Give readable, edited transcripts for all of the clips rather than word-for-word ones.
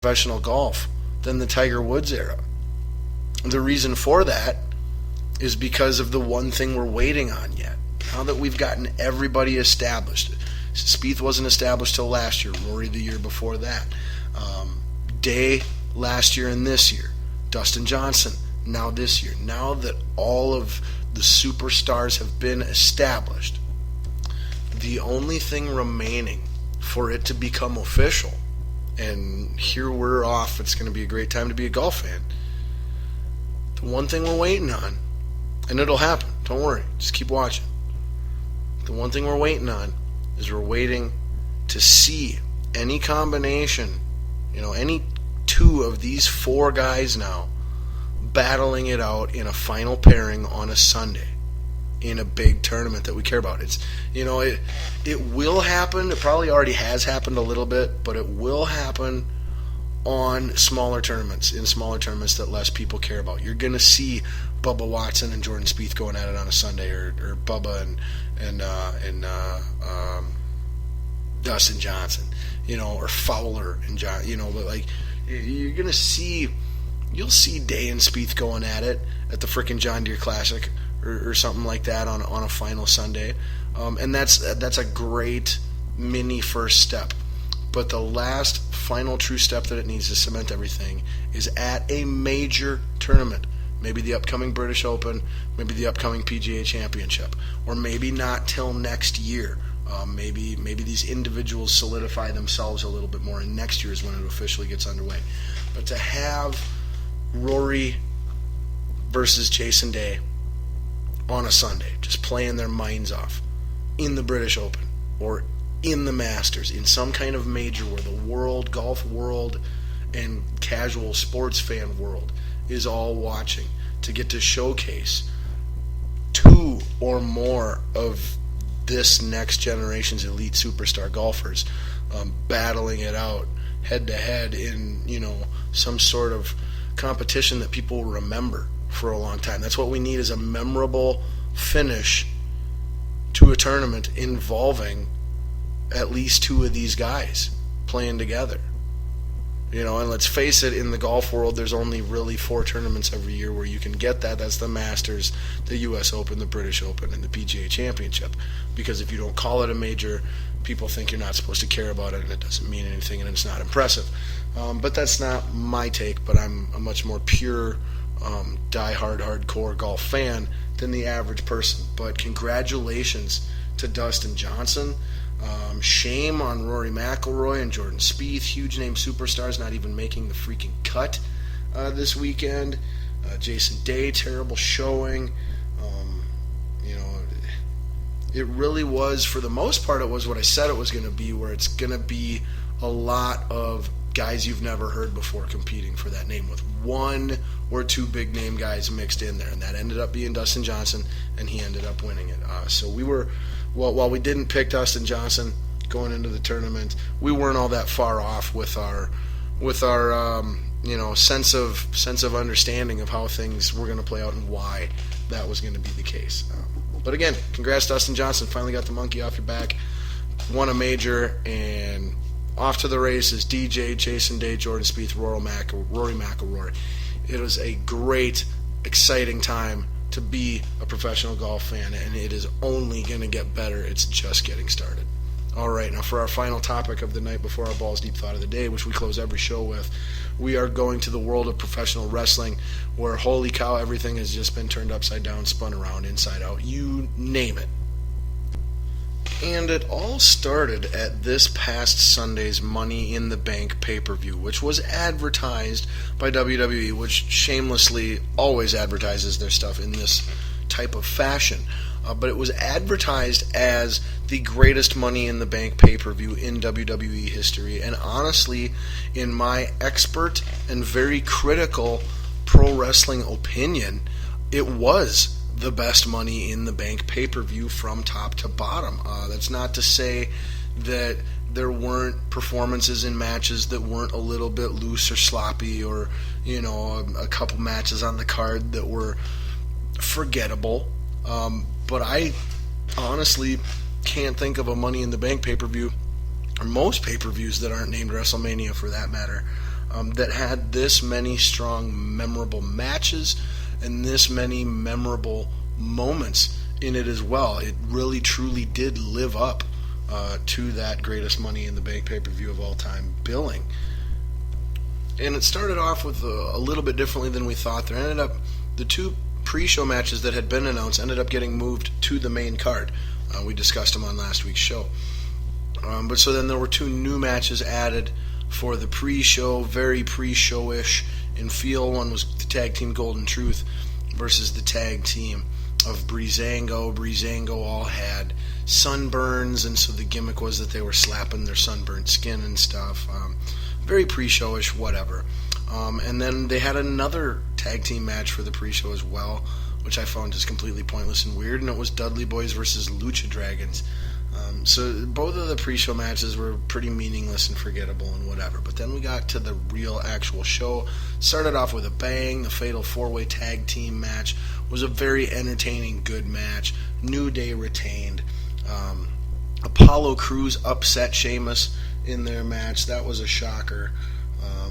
professional golf than the Tiger Woods era. The reason for that is because of the one thing we're waiting on yet. Now that we've gotten everybody established, Spieth wasn't established till last year, Rory the year before that, Day last year and this year, Dustin Johnson now this year. Now that all of the superstars have been established, the only thing remaining for it to become official, and here we're off, it's going to be a great time to be a golf fan. The one thing we're waiting on, and it'll happen, don't worry, just keep watching. The one thing we're waiting on is we're waiting to see any combination, any two of these four guys now battling it out in a final pairing on a Sunday in a big tournament that we care about. It will happen. It probably already has happened a little bit, but it will happen on smaller tournaments, in smaller tournaments that less people care about. You're going to see Bubba Watson and Jordan Spieth going at it on a Sunday, or Bubba and Dustin Johnson, or Fowler and John, but like you're going to see, you'll see Day and Spieth going at it at the frickin' John Deere Classic or something like that on a final Sunday, and that's a great mini first step. But the last final true step that it needs to cement everything is at a major tournament. Maybe the upcoming British Open, maybe the upcoming PGA Championship, or maybe not till next year. Maybe these individuals solidify themselves a little bit more, and next year is when it officially gets underway. But to have Rory versus Jason Day on a Sunday, just playing their minds off in the British Open or in the Masters, in some kind of major where the golf world and casual sports fan world is all watching, to get to showcase two or more of this next generation's elite superstar golfers battling it out head to head in some sort of competition that people will remember for a long time. That's what we need, is a memorable finish to a tournament involving at least two of these guys playing together. And let's face it, in the golf world, there's only really 4 tournaments every year where you can get that. That's the Masters, the U.S. Open, the British Open, and the PGA Championship. Because if you don't call it a major, people think you're not supposed to care about it, and it doesn't mean anything, and it's not impressive. But that's not my take, but I'm a much more pure, die-hard, hardcore golf fan than the average person. But congratulations to Dustin Johnson. Shame on Rory McIlroy and Jordan Spieth, huge name superstars not even making the freaking cut this weekend. Jason Day, terrible showing. It really was, for the most part, it was what I said it was going to be, where it's going to be a lot of guys you've never heard before competing for that name, with 1 or 2 big name guys mixed in there, and that ended up being Dustin Johnson, and he ended up winning it. So we were, while we didn't pick Dustin Johnson going into the tournament, we weren't all that far off with our sense of understanding of how things were going to play out and why that was going to be the case. But again, congrats, Dustin Johnson. Finally got the monkey off your back, won a major, and off to the races. DJ, Jason Day, Jordan Spieth, Rory McIlroy. It was a great, exciting time to be a professional golf fan, and it is only going to get better. It's just getting started. All right, now for our final topic of the night before our Balls Deep Thought of the Day, which we close every show with, we are going to the world of professional wrestling, where, holy cow, everything has just been turned upside down, spun around, inside out, you name it. And it all started at this past Sunday's Money in the Bank pay-per-view, which was advertised by WWE, which shamelessly always advertises their stuff in this type of fashion. But it was advertised as the greatest Money in the Bank pay-per-view in WWE history. And honestly, in my expert and very critical pro wrestling opinion, it was the best Money in the Bank pay-per-view from top to bottom. That's not to say that there weren't performances in matches that weren't a little bit loose or sloppy, or a couple matches on the card that were forgettable. But I honestly can't think of a Money in the Bank pay-per-view, or most pay-per-views that aren't named WrestleMania for that matter, that had this many strong, memorable matches and this many memorable moments in it as well. It really, truly did live up to that greatest Money in the Bank pay-per-view of all time billing. And it started off with a little bit differently than we thought. There ended up, the two pre-show matches that had been announced ended up getting moved to the main card. We discussed them on last week's show. But so then there were two new matches added for the pre-show, very pre-show-ish in feel. One was the tag team Golden Truth versus the tag team of Breezango. Breezango all had sunburns, and so the gimmick was that they were slapping their sunburned skin and stuff. Very pre-show-ish, whatever. And then they had another tag team match for the pre-show as well, which I found just completely pointless and weird, and it was Dudley Boys versus Lucha Dragons. So both of the pre-show matches were pretty meaningless and forgettable and whatever. But then we got to the real actual show. Started off with a bang. The Fatal 4-Way Tag Team match was a very entertaining, good match. New Day retained. Apollo Crews upset Sheamus in their match. That was a shocker.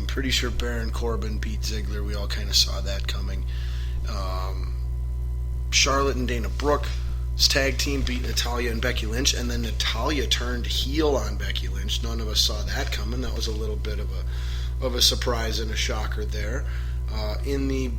Pretty sure Baron Corbin beat Ziggler. We all kind of saw that coming. Charlotte and Dana Brooke's tag team beat Natalya and Becky Lynch, and then Natalya turned heel on Becky Lynch. None of us saw that coming. That was a little bit of a surprise and a shocker there. In the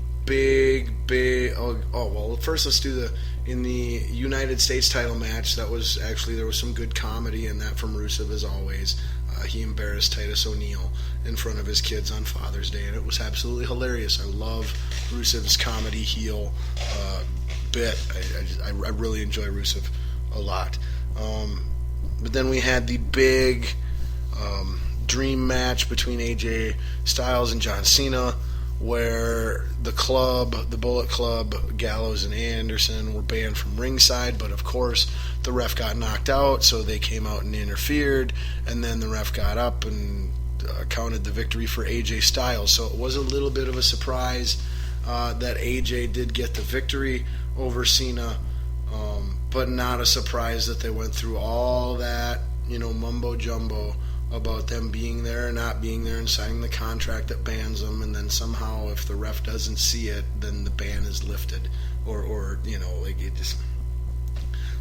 first let's do in the United States title match. That was actually, there was some good comedy in that from Rusev as always. He embarrassed Titus O'Neil in front of his kids on Father's Day, and it was absolutely hilarious. I love Rusev's comedy heel bit. I really enjoy Rusev a lot. But then we had the big dream match between AJ Styles and John Cena, where the Bullet Club, Gallows and Anderson were banned from ringside, but of course the ref got knocked out, so they came out and interfered, and then the ref got up and counted the victory for AJ Styles. So it was a little bit of a surprise that AJ did get the victory over Cena, but not a surprise that they went through all that, mumbo jumbo about them being there or not being there and signing the contract that bans them, and then somehow if the ref doesn't see it, then the ban is lifted, or it just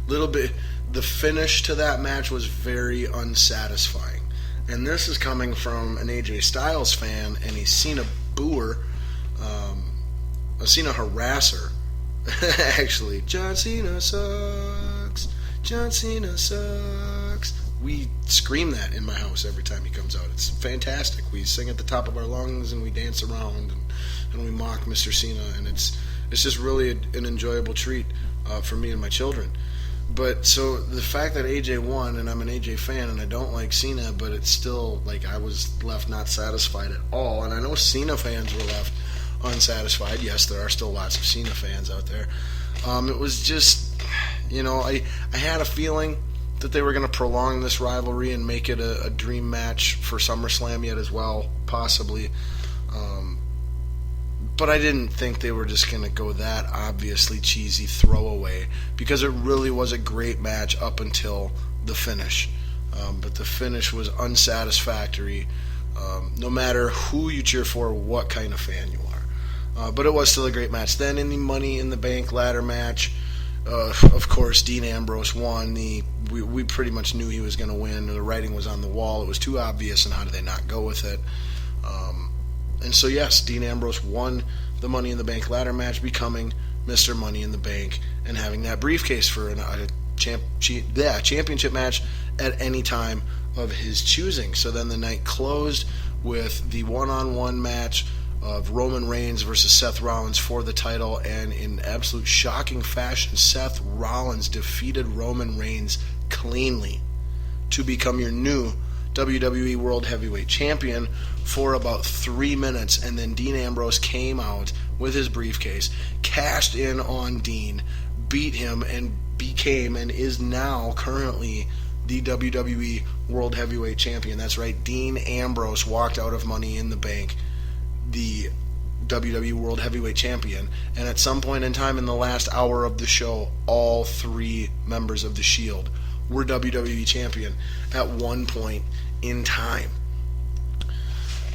little bit. The finish to that match was very unsatisfying, and this is coming from an AJ Styles fan and a Cena booer, a Cena harasser. Actually, John Cena sucks. John Cena sucks. We scream that in my house every time he comes out. It's fantastic. We sing at the top of our lungs and we dance around and we mock Mr. Cena, and it's just really an enjoyable treat for me and my children. But so the fact that AJ won, and I'm an AJ fan, and I don't like Cena, but it's still like I was left not satisfied at all. And I know Cena fans were left unsatisfied. Yes, there are still lots of Cena fans out there. It was just, I had a feeling that they were going to prolong this rivalry and make it a dream match for SummerSlam yet as well, possibly. But I didn't think they were just going to go that obviously cheesy throwaway, because it really was a great match up until the finish. But the finish was unsatisfactory, no matter who you cheer for, what kind of fan you are. But it was still a great match. Then in the Money in the Bank ladder match, of course, Dean Ambrose won. We pretty much knew he was going to win. The writing was on the wall. It was too obvious, and how did they not go with it? And so, yes, Dean Ambrose won the Money in the Bank ladder match, becoming Mr. Money in the Bank and having that briefcase for a championship match at any time of his choosing. So then the night closed with the one-on-one match of Roman Reigns versus Seth Rollins for the title, and in absolute shocking fashion, Seth Rollins defeated Roman Reigns cleanly to become your new WWE World Heavyweight Champion for about 3 minutes, and then Dean Ambrose came out with his briefcase, cashed in on Dean, beat him, and became and is now currently the WWE World Heavyweight Champion. That's right, Dean Ambrose walked out of Money in the Bank the WWE World Heavyweight Champion, and at some point in time in the last hour of the show, all three members of the Shield were WWE Champion at one point in time.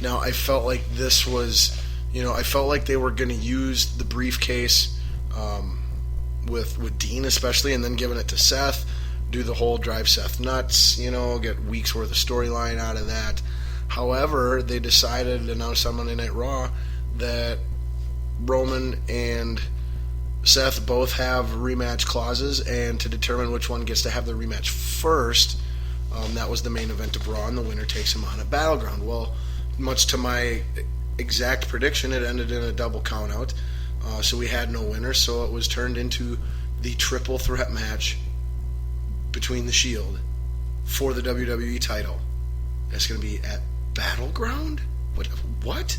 Now, I felt like this was, I felt like they were going to use the briefcase with Dean especially, and then giving it to Seth, do the whole drive Seth nuts, get weeks worth of storyline out of that. However, they decided to announce on Monday Night Raw that Roman and Seth both have rematch clauses, and to determine which one gets to have the rematch first, that was the main event of Raw, and the winner takes him on at Battleground. Well, much to my exact prediction, it ended in a double countout, so we had no winner, so it was turned into the triple threat match between the Shield for the WWE title. It's going to be at Battleground? What?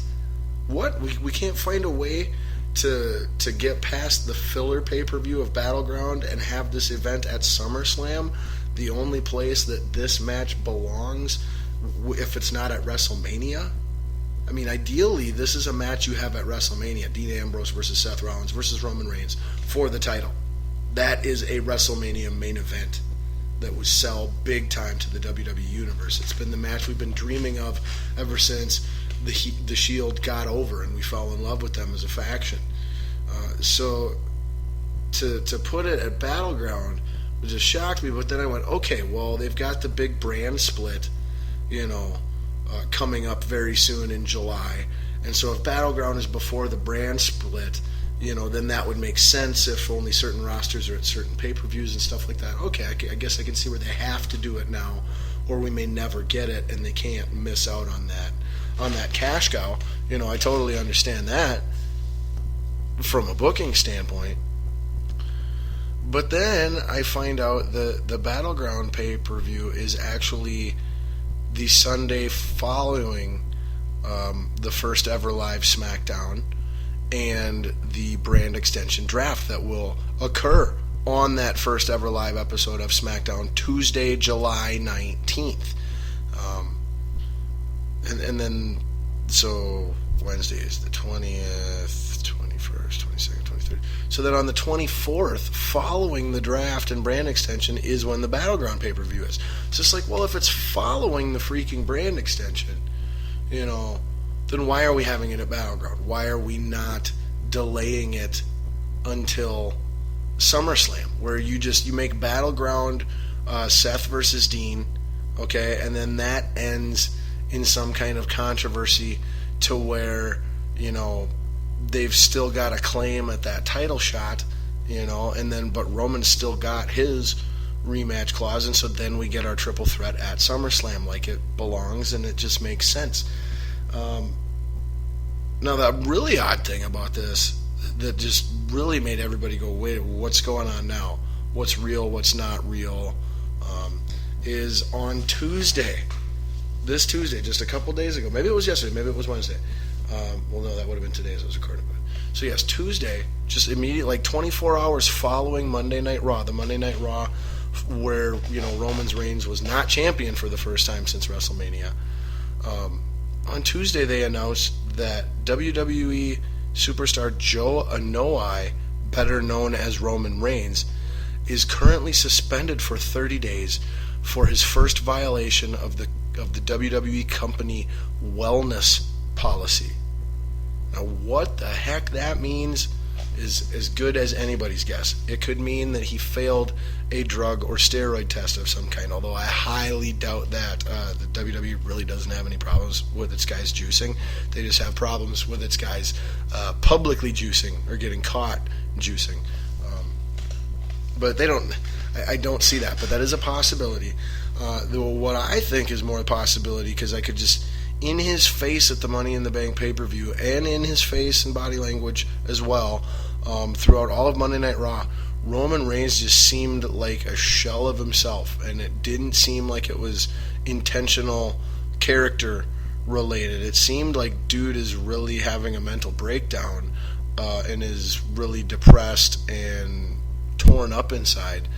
We can't find a way to get past the filler pay-per-view of Battleground and have this event at SummerSlam, the only place that this match belongs, if it's not at WrestleMania? I mean, ideally, this is a match you have at WrestleMania, Dean Ambrose versus Seth Rollins versus Roman Reigns for the title. That is a WrestleMania main event that would sell big time to the WWE Universe. It's been the match we've been dreaming of ever since the Shield got over and we fell in love with them as a faction. So to put it at Battleground just shocked me, but then I went, okay, well, they've got the big brand split, coming up very soon in July. And so if Battleground is before the brand split, then that would make sense if only certain rosters are at certain pay-per-views and stuff like that. Okay, I guess I can see where they have to do it now, or we may never get it and they can't miss out on that cash cow. I totally understand that from a booking standpoint. But then I find out the Battleground pay-per-view is actually the Sunday following the first ever live SmackDown and the brand extension draft that will occur on that first ever live episode of SmackDown, Tuesday, July 19th. And then, so Wednesday is the 20th, 21st, 22nd, 23rd. So then on the 24th, following the draft and brand extension, is when the Battleground pay-per-view is. It's just like, well, if it's following the freaking brand extension, then why are we having it at Battleground? Why are we not delaying it until SummerSlam, where you make Battleground Seth versus Dean, okay, and then that ends in some kind of controversy to where, they've still got a claim at that title shot, and then, but Roman's still got his rematch clause, and so then we get our triple threat at SummerSlam like it belongs, and it just makes sense. Now, the really odd thing about this that just really made everybody go, wait, what's going on now? What's real, what's not real, is on Tuesday, this Tuesday, just a couple days ago, maybe it was yesterday, maybe it was Wednesday. Well, no, that would have been today as I was recording. So yes, Tuesday, just immediately, like 24 hours following Monday Night Raw, the Monday Night Raw where, Roman Reigns was not champion for the first time since WrestleMania. On Tuesday, they announced that WWE superstar Joe Anoa'i, better known as Roman Reigns, is currently suspended for 30 days for his first violation of the WWE company wellness policy. Now, what the heck that means is as good as anybody's guess. It could mean that he failed a drug or steroid test of some kind, although I highly doubt that. The WWE really doesn't have any problems with its guys juicing. They just have problems with its guys publicly juicing or getting caught juicing. But they don't. I don't see that, but that is a possibility. What I think is more a possibility, because I could just, in his face at the Money in the Bank pay-per-view, and in his face and body language as well, throughout all of Monday Night Raw, Roman Reigns just seemed like a shell of himself, and it didn't seem like it was intentional character related. It seemed like dude is really having a mental breakdown and is really depressed and torn up inside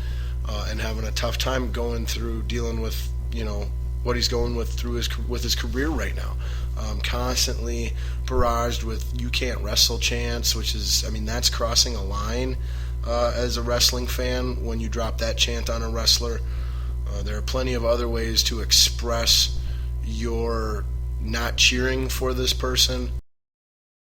and having a tough time going through dealing with what he's going with his career right now. Constantly barraged with "you can't wrestle" chants, which is, that's crossing a line as a wrestling fan when you drop that chant on a wrestler. There are plenty of other ways to express your not cheering for this person.